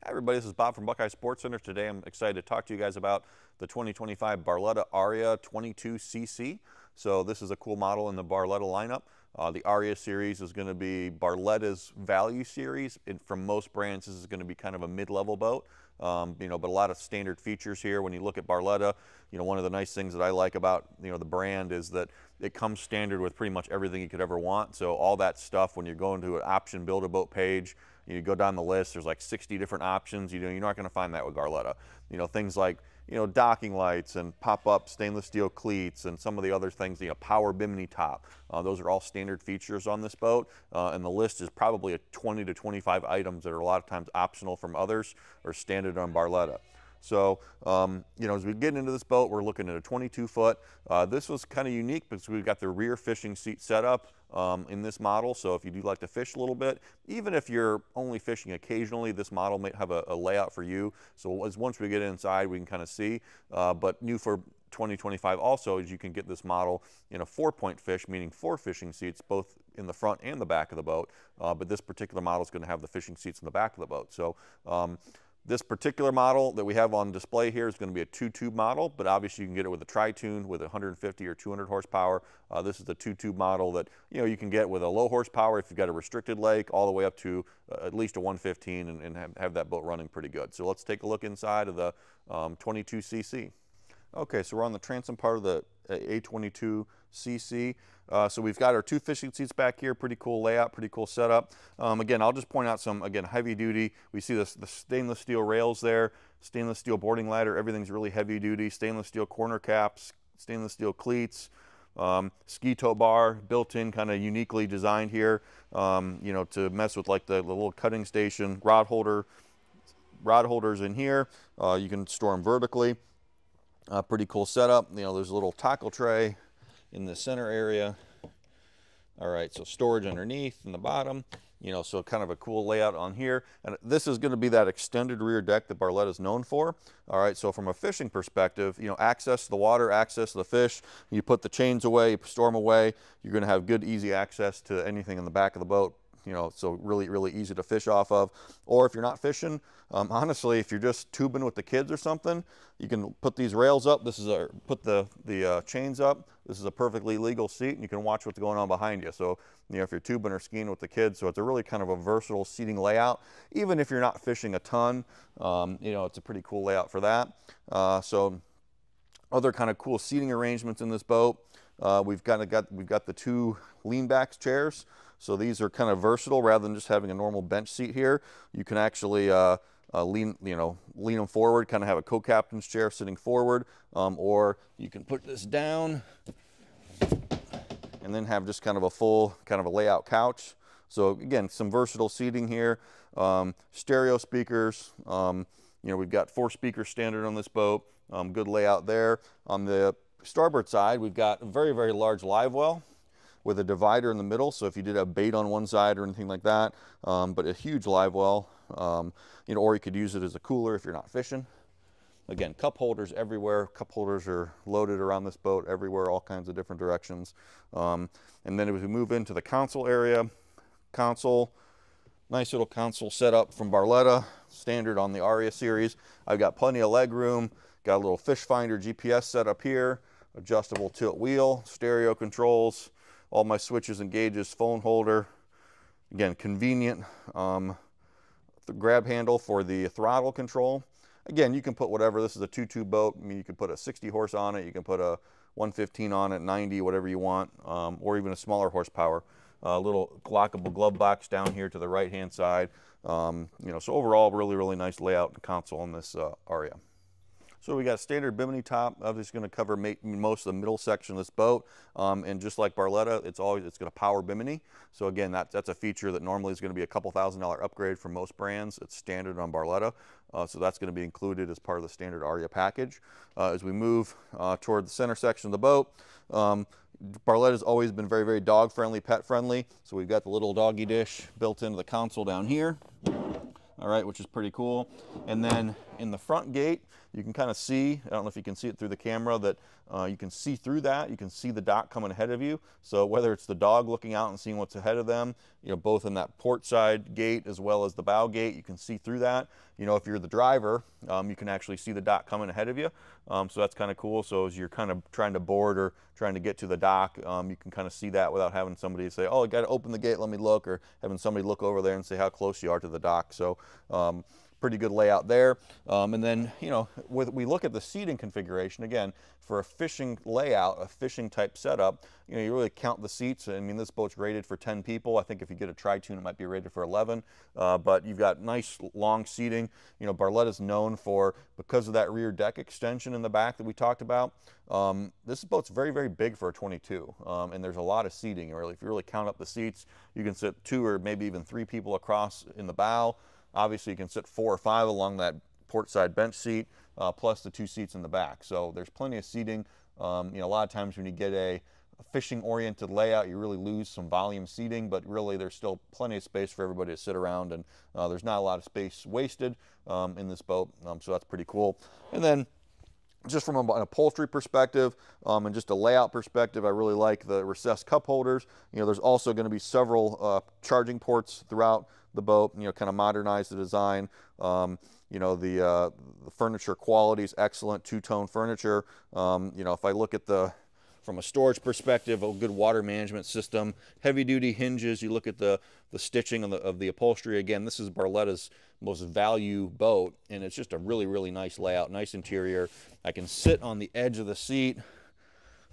Hi everybody, this is Bob from Buckeye Sports Center. Today I'm excited to talk to you guys about the 2025 Barletta Aria 22cc. So this is a cool model in the Barletta lineup. The Aria series is going to be Barletta's value series. From most brands, this is going to be kind of a mid-level boat. But a lot of standard features here. When you look at Barletta, one of the nice things that I like about the brand is that it comes standard with pretty much everything you could ever want. So all that stuff, when you're going to an option build-a-boat page, you go down the list, there's like 60 different options. You're not going to find that with Barletta. Things like docking lights and pop-up stainless steel cleats and some of the other things, power bimini top. Those are all standard features on this boat, and the list is probably a 20 to 25 items that are a lot of times optional from others or standard on Barletta. So, as we get into this boat, we're looking at a 22-foot. This was kind of unique because we've got the rear fishing seat set up in this model. So if you do like to fish a little bit, even if you're only fishing occasionally, this model may have a layout for you. So once we get inside, we can kind of see. But new for 2025 also is you can get this model in a 4-point fish, meaning 4 fishing seats, both in the front and the back of the boat. But this particular model is going to have the fishing seats in the back of the boat. So this particular model that we have on display here is going to be a 2-tube model, but obviously you can get it with a tri-tune with 150 or 200 horsepower. This is the 2-tube model that you can get with a low horsepower if you've got a restricted lake, all the way up to at least a 115 and have that boat running pretty good. So let's take a look inside of the 22cc. Okay, so we're on the transom part of the A22cc. So we've got our 2 fishing seats back here, pretty cool layout, pretty cool setup. Again, I'll just point out some, heavy duty. We see the stainless steel rails there, stainless steel boarding ladder, everything's really heavy duty, stainless steel corner caps, stainless steel cleats, ski tow bar, built in, kind of uniquely designed here, to mess with like the little cutting station, rod holders in here. You can store them vertically. Pretty cool setup. There's a little tackle tray in the center area. All right, so storage underneath in the bottom. So kind of a cool layout on here. And this is going to be that extended rear deck that Barletta is known for. All right, so from a fishing perspective, access to the water, access to the fish. You put the chains away, you store them away. You're going to have good, easy access to anything in the back of the boat. So really, really easy to fish off of. Or if you're not fishing, honestly, if you're just tubing with the kids or something, you can put these rails up. This is put the chains up. This is a perfectly legal seat, and you can watch what's going on behind you. So, if you're tubing or skiing with the kids, so it's a really kind of a versatile seating layout. Even if you're not fishing a ton, it's a pretty cool layout for that. So other kind of cool seating arrangements in this boat. We've got the 2 lean back chairs. So these are kind of versatile. Rather than just having a normal bench seat here, you can actually lean them forward, kind of have a co-captain's chair sitting forward, or you can put this down and then have just kind of a full kind of a layout couch. So again, some versatile seating here. Stereo speakers. We've got 4 speakers standard on this boat. Good layout there. On the starboard side, we've got a very, very large live well with a divider in the middle, so if you did have bait on one side or anything like that, but a huge live well, or you could use it as a cooler if you're not fishing. Again, cup holders everywhere. Cup holders are loaded around this boat everywhere, all kinds of different directions. And then as we move into the console area, nice little console setup from Barletta, standard on the Aria series. I've got plenty of leg room, got a little fish finder GPS set up here, adjustable tilt wheel, stereo controls, all my switches and gauges, phone holder. Again, convenient. The grab handle for the throttle control. Again, you can put whatever. This is a 2-tube boat. I mean, you can put a 60 horse on it. You can put a 115 on it, 90, whatever you want, or even a smaller horsepower. A little lockable glove box down here to the right-hand side. So overall, really, really nice layout and console on this Aria. So we got standard bimini top. Obviously going to cover most of the middle section of this boat. And just like Barletta, it's going to power bimini. So again, that's a feature that normally is going to be a couple $1,000 upgrade for most brands. It's standard on Barletta. So that's going to be included as part of the standard Aria package. As we move toward the center section of the boat, Barletta's always been very, very dog friendly, pet friendly. So we've got the little doggy dish built into the console down here. all right, which is pretty cool. And then in the front gate, you can kind of see, I don't know if you can see it through the camera, that you can see through that. You can see the dock coming ahead of you. So whether it's the dog looking out and seeing what's ahead of them, you know, both in that port side gate as well as the bow gate, you can see through that. You know, if you're the driver, you can actually see the dock coming ahead of you. So that's kind of cool. So as you're kind of trying to board or trying to get to the dock, you can kind of see that without having somebody say, oh, you got to open the gate, let me look, or having somebody look over there and say how close you are to the dock. So pretty good layout there. And then, you know, we look at the seating configuration, again, for a fishing layout, a fishing type setup, you know, you really count the seats. I mean, this boat's rated for 10 people. I think if you get a tri-tune, it might be rated for 11. But you've got nice long seating. You know, Barletta's known for, because of that rear deck extension in the back that we talked about, this boat's very, very big for a 22. And there's a lot of seating. Really, if you really count up the seats, you can sit 2 or maybe even 3 people across in the bow. Obviously, you can sit 4 or 5 along that port side bench seat, plus the 2 seats in the back. So there's plenty of seating. You know, a lot of times when you get a fishing-oriented layout, you really lose some volume seating, but really there's still plenty of space for everybody to sit around, and there's not a lot of space wasted in this boat, so that's pretty cool. And then just from an upholstery perspective and just a layout perspective, I really like the recessed cup holders. You know, there's also going to be several charging ports throughout the boat, you know, kind of modernize the design. You know, the furniture quality is excellent, 2-tone furniture. You know, if I look at from a storage perspective, a good water management system, heavy duty hinges, you look at the stitching of the upholstery. Again, this is Barletta's most value boat, and it's just a really, really nice layout, nice interior. I can sit on the edge of the seat.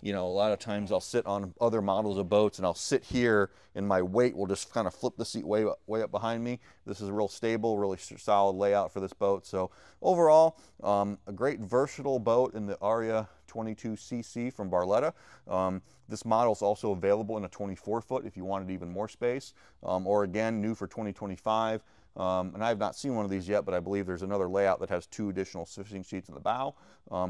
You know, a lot of times I'll sit on other models of boats and I'll sit here and my weight will just kind of flip the seat way up behind me. This is a real stable, really solid layout for this boat. So overall, a great versatile boat in the Aria 22cc from Barletta. This model is also available in a 24-foot if you wanted even more space, or again, new for 2025. And I have not seen one of these yet, but I believe there's another layout that has 2 additional fishing seats in the bow.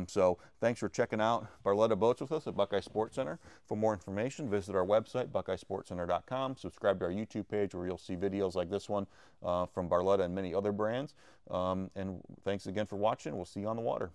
So thanks for checking out Barletta Boats with us at Buckeye Sports Center. For more information, visit our website, buckeyesportscenter.com. Subscribe to our YouTube page where you'll see videos like this one from Barletta and many other brands. And thanks again for watching. We'll see you on the water.